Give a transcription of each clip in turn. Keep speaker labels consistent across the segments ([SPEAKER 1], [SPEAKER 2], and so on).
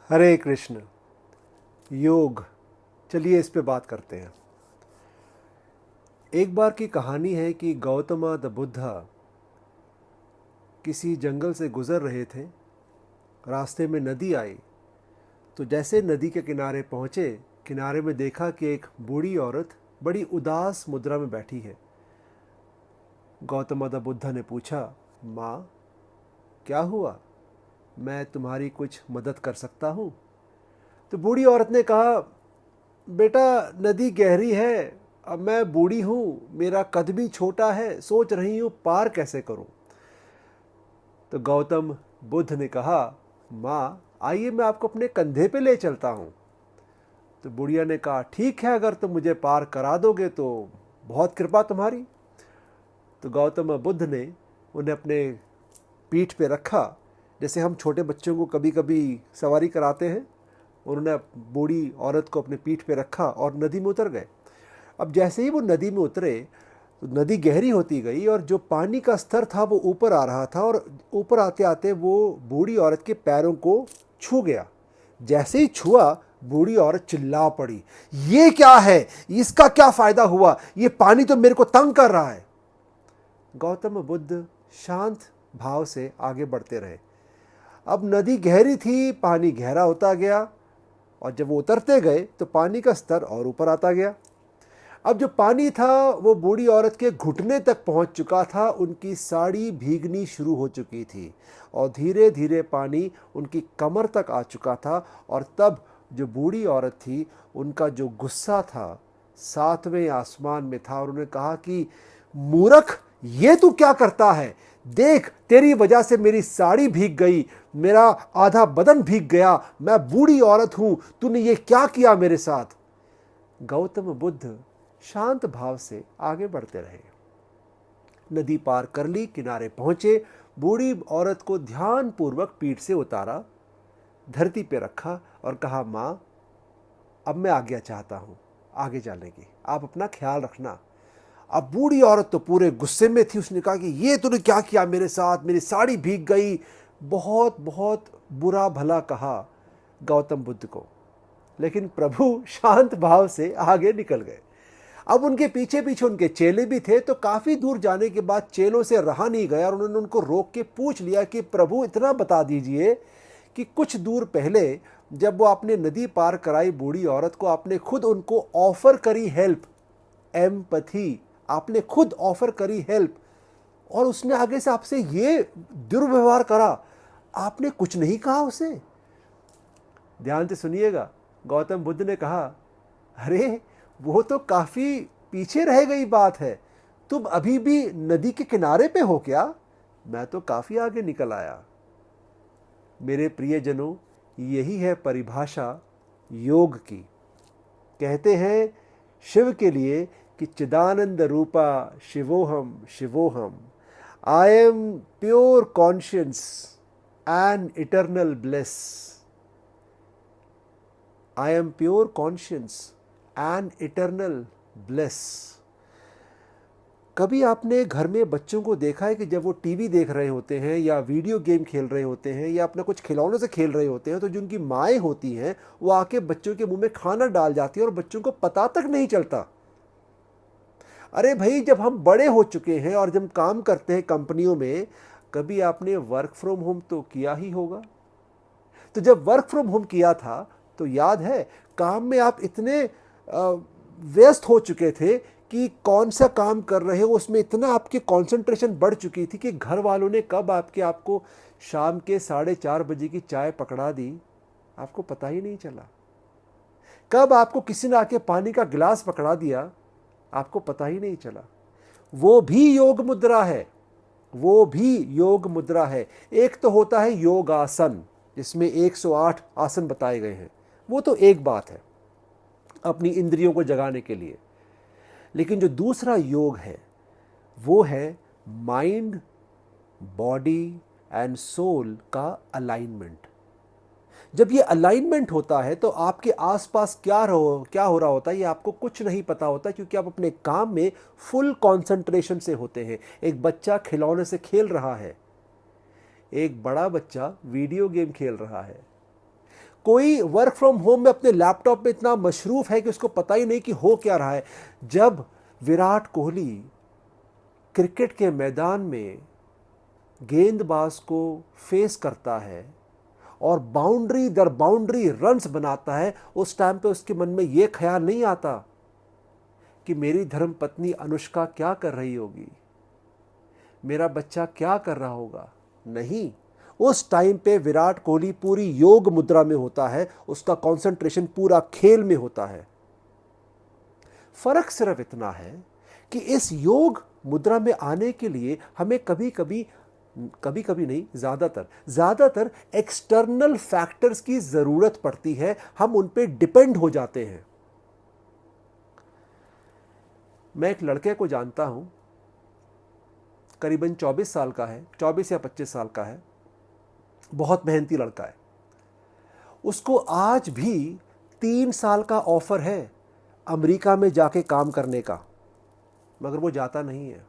[SPEAKER 1] हरे कृष्ण। योग, चलिए इस पे बात करते हैं। एक बार की कहानी है कि गौतम द बुद्धा किसी जंगल से गुजर रहे थे। रास्ते में नदी आई, तो जैसे नदी के किनारे पहुँचे, किनारे में देखा कि एक बूढ़ी औरत बड़ी उदास मुद्रा में बैठी है। गौतम द बुद्धा ने पूछा, माँ, क्या हुआ? मैं तुम्हारी कुछ मदद कर सकता हूँ? तो बूढ़ी औरत ने कहा, बेटा, नदी गहरी है, अब मैं बूढ़ी हूँ, मेरा कद भी छोटा है, सोच रही हूँ पार कैसे करूँ। तो गौतम बुद्ध ने कहा, माँ, आइए मैं आपको अपने कंधे पे ले चलता हूँ। तो बुढ़िया ने कहा, ठीक है, अगर तुम मुझे पार करा दोगे तो बहुत कृपा तुम्हारी। तो गौतम बुद्ध ने उन्हें अपने पीठ पे रखा, जैसे हम छोटे बच्चों को कभी कभी सवारी कराते हैं। उन्होंने बूढ़ी औरत को अपने पीठ पे रखा और नदी में उतर गए। अब जैसे ही वो नदी में उतरे तो नदी गहरी होती गई और जो पानी का स्तर था वो ऊपर आ रहा था, और ऊपर आते आते वो बूढ़ी औरत के पैरों को छू गया। जैसे ही छुआ, बूढ़ी औरत चिल्ला पड़ी, ये क्या है? इसका क्या फायदा हुआ? ये पानी तो मेरे को तंग कर रहा है। गौतम बुद्ध शांत भाव से आगे बढ़ते रहे। अब नदी गहरी थी, पानी गहरा होता गया, और जब वो उतरते गए तो पानी का स्तर और ऊपर आता गया। अब जो पानी था वो बूढ़ी औरत के घुटने तक पहुंच चुका था, उनकी साड़ी भीगनी शुरू हो चुकी थी और धीरे धीरे पानी उनकी कमर तक आ चुका था। और तब जो बूढ़ी औरत थी, उनका जो गुस्सा था सातवें आसमान में था, और उन्होंने कहा कि मूर्ख, ये तू क्या करता है? देख, तेरी वजह से मेरी साड़ी भीग गई, मेरा आधा बदन भीग गया, मैं बूढ़ी औरत हूं, तूने ये क्या किया मेरे साथ? गौतम बुद्ध शांत भाव से आगे बढ़ते रहे। नदी पार कर ली, किनारे पहुंचे, बूढ़ी औरत को ध्यानपूर्वक पीठ से उतारा, धरती पे रखा और कहा, माँ, अब मैं आज्ञा चाहता हूं आगे जाने की, आप अपना ख्याल रखना। अब बूढ़ी औरत तो पूरे गुस्से में थी। उसने कहा कि ये तूने क्या किया मेरे साथ? मेरी साड़ी भीग गई। बहुत बहुत बुरा भला कहा गौतम बुद्ध को, लेकिन प्रभु शांत भाव से आगे निकल गए। अब उनके पीछे पीछे उनके चेले भी थे, तो काफी दूर जाने के बाद चेलों से रहा नहीं गया और उन्होंने उनको रोक के पूछ लिया कि प्रभु, इतना बता दीजिए कि कुछ दूर पहले जब वो आपने नदी पार कराई बूढ़ी औरत को, आपने खुद उनको ऑफर करी हेल्प, एम्पैथी, आपने खुद ऑफर करी हेल्प, और उसने आगे से आपसे ये दुर्व्यवहार करा, आपने कुछ नहीं कहा उसे? ध्यान से सुनिएगा। गौतम बुद्ध ने कहा, अरे, वो तो काफी पीछे रह गई बात है, तुम अभी भी नदी के किनारे पे हो क्या? मैं तो काफी आगे निकल आया। मेरे प्रियजनों, यही है परिभाषा योग की। कहते हैं शिव के लिए कि चिदानंद रूपा शिवोहम शिवोहम, I am pure consciousness and eternal bliss. I am pure consciousness and eternal bliss. कभी आपने घर में बच्चों को देखा है कि जब वो टीवी देख रहे होते हैं या वीडियो गेम खेल रहे होते हैं या अपना कुछ खिलौनों से खेल रहे होते हैं, तो जो उनकी माएँ होती हैं वो आके बच्चों के मुंह में खाना डाल जाती है और बच्चों को पता तक नहीं चलता। अरे भाई, जब हम बड़े हो चुके हैं और जब काम करते हैं कंपनियों में, कभी आपने वर्क फ्रॉम होम तो किया ही होगा। तो जब वर्क फ्रॉम होम किया था तो याद है, काम में आप इतने व्यस्त हो चुके थे कि कौन सा काम कर रहे हो उसमें इतना आपकी कंसंट्रेशन बढ़ चुकी थी कि घर वालों ने कब आपको शाम के 4:30 बजे की चाय पकड़ा दी, आपको पता ही नहीं चला। कब आपको किसी ने आके पानी का गिलास पकड़ा दिया, आपको पता ही नहीं चला। वो भी योग मुद्रा है, वो भी योग मुद्रा है। एक तो होता है योगासन, जिसमें 108 आसन बताए गए हैं, वो तो एक बात है अपनी इंद्रियों को जगाने के लिए। लेकिन जो दूसरा योग है वो है माइंड, बॉडी एंड सोल का अलाइनमेंट। जब ये अलाइनमेंट होता है तो आपके आसपास क्या हो रहा होता है ये आपको कुछ नहीं पता होता, क्योंकि आप अपने काम में फुल कंसंट्रेशन से होते हैं। एक बच्चा खिलौने से खेल रहा है, एक बड़ा बच्चा वीडियो गेम खेल रहा है, कोई वर्क फ्रॉम होम में अपने लैपटॉप में इतना मशरूफ है कि उसको पता ही नहीं कि हो क्या रहा है। जब विराट कोहली क्रिकेट के मैदान में गेंदबाज को फेस करता है और बाउंड्री दर बाउंड्री रन्स बनाता है, उस टाइम पे उसके मन में यह ख्याल नहीं आता कि मेरी धर्मपत्नी अनुष्का क्या कर रही होगी, मेरा बच्चा क्या कर रहा होगा। नहीं, उस टाइम पे विराट कोहली पूरी योग मुद्रा में होता है, उसका कंसंट्रेशन पूरा खेल में होता है। फर्क सिर्फ इतना है कि इस योग मुद्रा में आने के लिए हमें कभी कभी नहीं, ज्यादातर एक्सटर्नल फैक्टर्स की जरूरत पड़ती है, हम उन पे डिपेंड हो जाते हैं। मैं एक लड़के को जानता हूं, करीबन 24 साल का है, 24 या 25 साल का है, बहुत मेहनती लड़का है। उसको आज भी 3 साल का ऑफर है अमेरिका में जाके काम करने का, मगर वो जाता नहीं है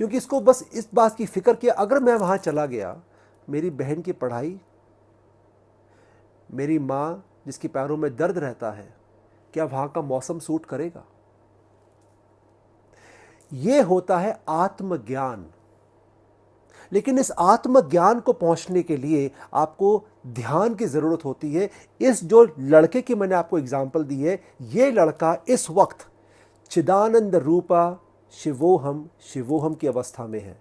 [SPEAKER 1] क्योंकि इसको बस इस बात की फिक्र कि अगर मैं वहां चला गया, मेरी बहन की पढ़ाई, मेरी मां जिसके पैरों में दर्द रहता है, क्या वहां का मौसम सूट करेगा। यह होता है आत्मज्ञान। लेकिन इस आत्मज्ञान को पहुंचने के लिए आपको ध्यान की जरूरत होती है। इस जो लड़के की मैंने आपको एग्जांपल दी है, यह लड़का इस वक्त चिदानंद रूपा शिवोहम शिवोहम की अवस्था में है।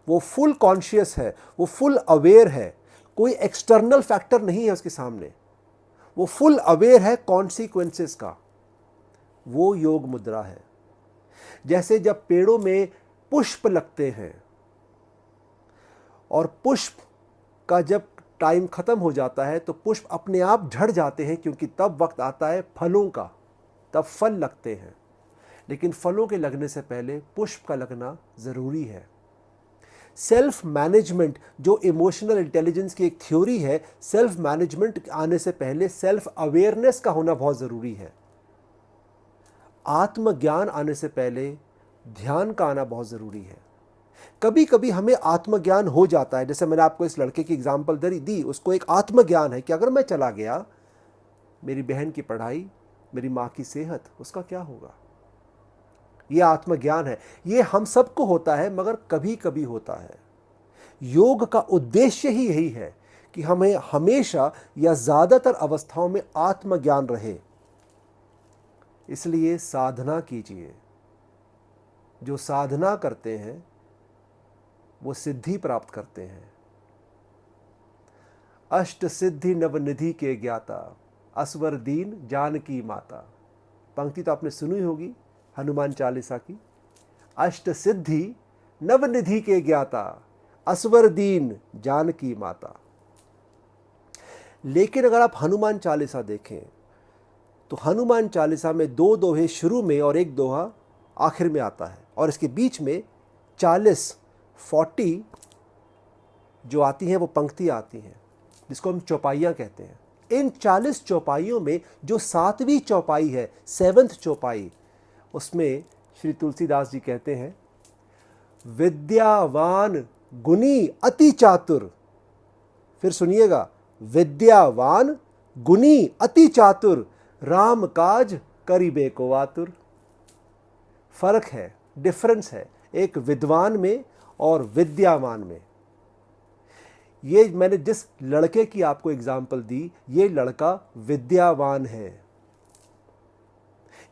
[SPEAKER 1] वो फुल कॉन्शियस है, वो फुल अवेयर है, कोई एक्सटर्नल फैक्टर नहीं है उसके सामने, वो फुल अवेयर है कॉन्सिक्वेंसेस का। वो योग मुद्रा है। जैसे जब पेड़ों में पुष्प लगते हैं और पुष्प का जब टाइम खत्म हो जाता है तो पुष्प अपने आप झड़ जाते हैं, क्योंकि तब वक्त आता है फलों का, तब फल लगते हैं। लेकिन फलों के लगने से पहले पुष्प का लगना जरूरी है। सेल्फ मैनेजमेंट, जो इमोशनल इंटेलिजेंस की एक थ्योरी है, सेल्फ मैनेजमेंट आने से पहले सेल्फ अवेयरनेस का होना बहुत जरूरी है। आत्मज्ञान आने से पहले ध्यान का आना बहुत जरूरी है। कभी कभी हमें आत्मज्ञान हो जाता है, जैसे मैंने आपको इस लड़के की एग्जांपल दी, उसको एक आत्मज्ञान है कि अगर मैं चला गया, मेरी बहन की पढ़ाई, मेरी मां की सेहत, उसका क्या होगा। यह आत्मज्ञान है। यह हम सबको होता है, मगर कभी कभी होता है। योग का उद्देश्य ही यही है कि हमें हमेशा या ज्यादातर अवस्थाओं में आत्मज्ञान रहे। इसलिए साधना कीजिए। जो साधना करते हैं वो सिद्धि प्राप्त करते हैं। अष्ट सिद्धि नवनिधि के ज्ञाता, असवर दीन जानकी माता। पंक्ति तो आपने सुनी होगी हनुमान चालीसा की। अष्ट सिद्धि नवनिधि के ज्ञाता, असवर दीन जानकी माता। लेकिन अगर आप हनुमान चालीसा देखें तो हनुमान चालीसा में 2 दोहे शुरू में और 1 दोहा आखिर में आता है, और इसके बीच में 40 जो आती हैं वो पंक्ति आती हैं, जिसको हम चौपाइयाँ कहते हैं। इन 40 चौपाइयों में जो 7वीं चौपाई है, 7th चौपाई, उसमें श्री तुलसीदास जी कहते हैं, विद्यावान गुणी अति चातुर। फिर सुनिएगा, विद्यावान गुणी अति चातुर, राम काज करीबे को आतुर। फर्क है, डिफरेंस है एक विद्वान में और विद्यावान में। ये मैंने जिस लड़के की आपको एग्जाम्पल दी, ये लड़का विद्यावान है,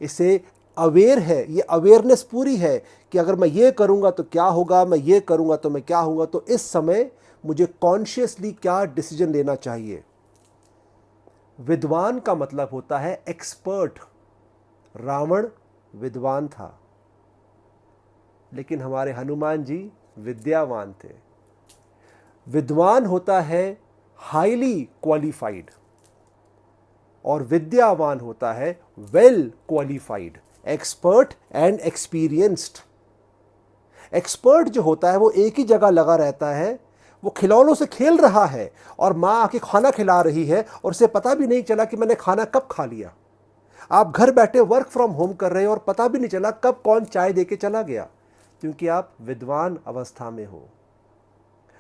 [SPEAKER 1] इसे अवेयर है, ये अवेयरनेस पूरी है कि अगर मैं ये करूंगा तो क्या होगा, मैं ये करूंगा तो मैं क्या होगा, तो इस समय मुझे कॉन्शियसली क्या डिसीजन लेना चाहिए। विद्वान का मतलब होता है एक्सपर्ट। रावण विद्वान था, लेकिन हमारे हनुमान जी विद्यावान थे। विद्वान होता है हाईली क्वालिफाइड, और विद्यावान होता है well qualified, expert and experienced. Expert जो होता है वो एक ही जगह लगा रहता है, वो खिलौनों से खेल रहा है और मां आके खाना खिला रही है और उसे पता भी नहीं चला कि मैंने खाना कब खा लिया। आप घर बैठे वर्क फ्रॉम होम कर रहे हो और पता भी नहीं चला कब कौन चाय देके चला गया, क्योंकि आप विद्वान अवस्था में हो।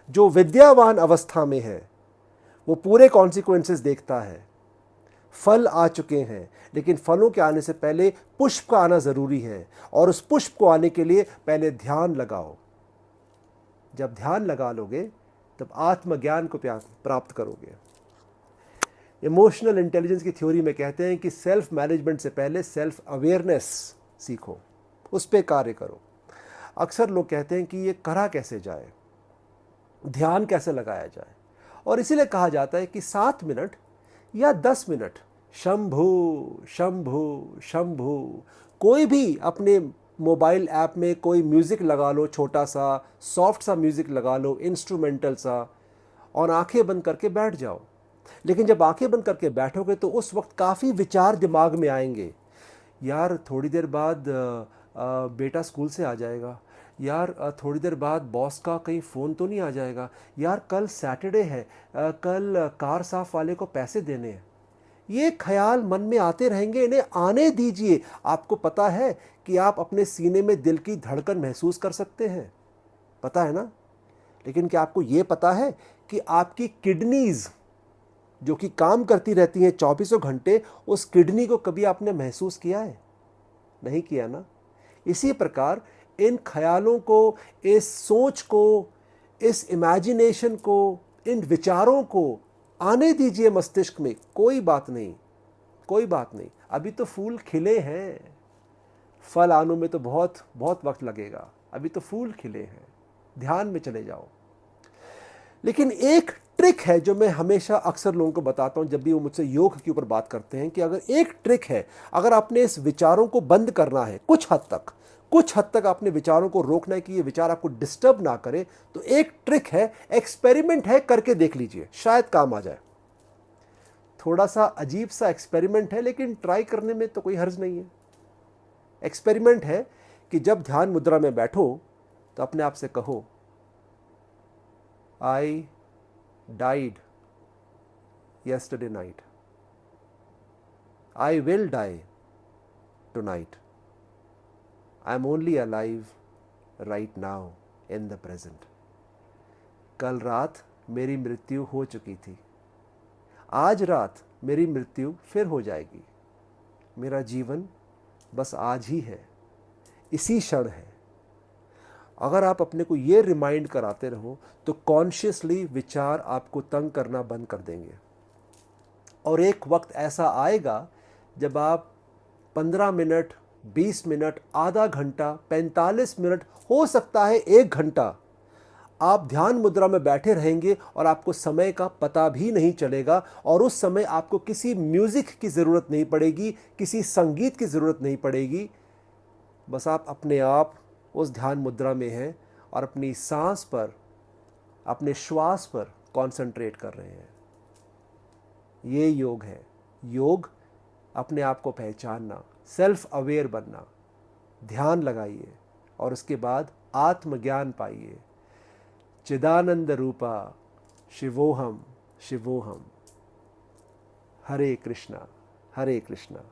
[SPEAKER 1] जो विद्यावान अवस्था में है वो पूरे कॉन्सिक्वेंसेस देखता है। फल आ चुके हैं, लेकिन फलों के आने से पहले पुष्प का आना ज़रूरी है, और उस पुष्प को आने के लिए पहले ध्यान लगाओ। जब ध्यान लगा लोगे तब आत्मज्ञान को प्राप्त करोगे। इमोशनल इंटेलिजेंस की थ्योरी में कहते हैं कि सेल्फ मैनेजमेंट से पहले सेल्फ अवेयरनेस सीखो, उस पर कार्य करो। अक्सर लोग कहते हैं कि ये करा कैसे जाए, ध्यान कैसे लगाया जाए, और इसीलिए कहा जाता है कि 7 मिनट या 10 मिनट शंभु शंभु शंभु, कोई भी अपने मोबाइल ऐप में कोई म्यूज़िक लगा लो, छोटा सा सॉफ्ट सा म्यूज़िक लगा लो, इंस्ट्रूमेंटल सा, और आंखें बंद करके बैठ जाओ। लेकिन जब आंखें बंद करके बैठोगे तो उस वक्त काफ़ी विचार दिमाग में आएंगे। यार थोड़ी देर बाद बेटा स्कूल से आ जाएगा, यार थोड़ी देर बाद बॉस का कहीं फ़ोन तो नहीं आ जाएगा, यार कल सैटरडे है, कल कार साफ वाले को पैसे देने हैं। ये ख्याल मन में आते रहेंगे, इन्हें आने दीजिए। आपको पता है कि आप अपने सीने में दिल की धड़कन महसूस कर सकते हैं, पता है ना? लेकिन क्या आपको ये पता है कि आपकी किडनीज़ जो कि काम करती रहती हैं 24 घंटे, उस किडनी को कभी आपने महसूस किया है? नहीं किया ना? इसी प्रकार इन ख्यालों को, इस सोच को, इस इमेजिनेशन को, इन विचारों को आने दीजिए मस्तिष्क में। कोई बात नहीं, कोई बात नहीं, अभी तो फूल खिले हैं, फल आने में तो बहुत बहुत वक्त लगेगा, अभी तो फूल खिले हैं। ध्यान में चले जाओ। लेकिन एक ट्रिक है जो मैं हमेशा अक्सर लोगों को बताता हूं जब भी वो मुझसे योग के ऊपर बात करते हैं, कि अगर एक ट्रिक है, अगर आपने इस विचारों को बंद करना है कुछ हद तक आपने विचारों को रोकना है कि ये विचार आपको डिस्टर्ब ना करे, तो एक ट्रिक है, एक्सपेरिमेंट है, करके देख लीजिए, शायद काम आ जाए। थोड़ा सा अजीब सा एक्सपेरिमेंट है, लेकिन ट्राई करने में तो कोई हर्ज नहीं है। एक्सपेरिमेंट है कि जब ध्यान मुद्रा में बैठो तो अपने आप से कहो, आई died yesterday night. I will die tonight. I am only alive right now in the present. कल रात मेरी मृत्यु हो चुकी थी, आज रात मेरी मृत्यु फिर हो जाएगी। मेरा जीवन बस आज ही है, इसी क्षण है। अगर आप अपने को ये रिमाइंड कराते रहो तो कॉन्शियसली विचार आपको तंग करना बंद कर देंगे। और एक वक्त ऐसा आएगा जब आप 15 मिनट, 20 मिनट, आधा घंटा, 45 मिनट, हो सकता है 1 घंटा आप ध्यान मुद्रा में बैठे रहेंगे और आपको समय का पता भी नहीं चलेगा। और उस समय आपको किसी म्यूज़िक की ज़रूरत नहीं पड़ेगी, किसी संगीत की ज़रूरत नहीं पड़ेगी। बस आप अपने आप उस ध्यान मुद्रा में हैं और अपनी सांस पर, अपने श्वास पर कंसंट्रेट कर रहे हैं। ये योग है। योग अपने आप को पहचानना, सेल्फ अवेयर बनना। ध्यान लगाइए और उसके बाद आत्मज्ञान पाइए। चिदानंद रूपा शिवोहम शिवोहम। हरे कृष्णा हरे कृष्णा।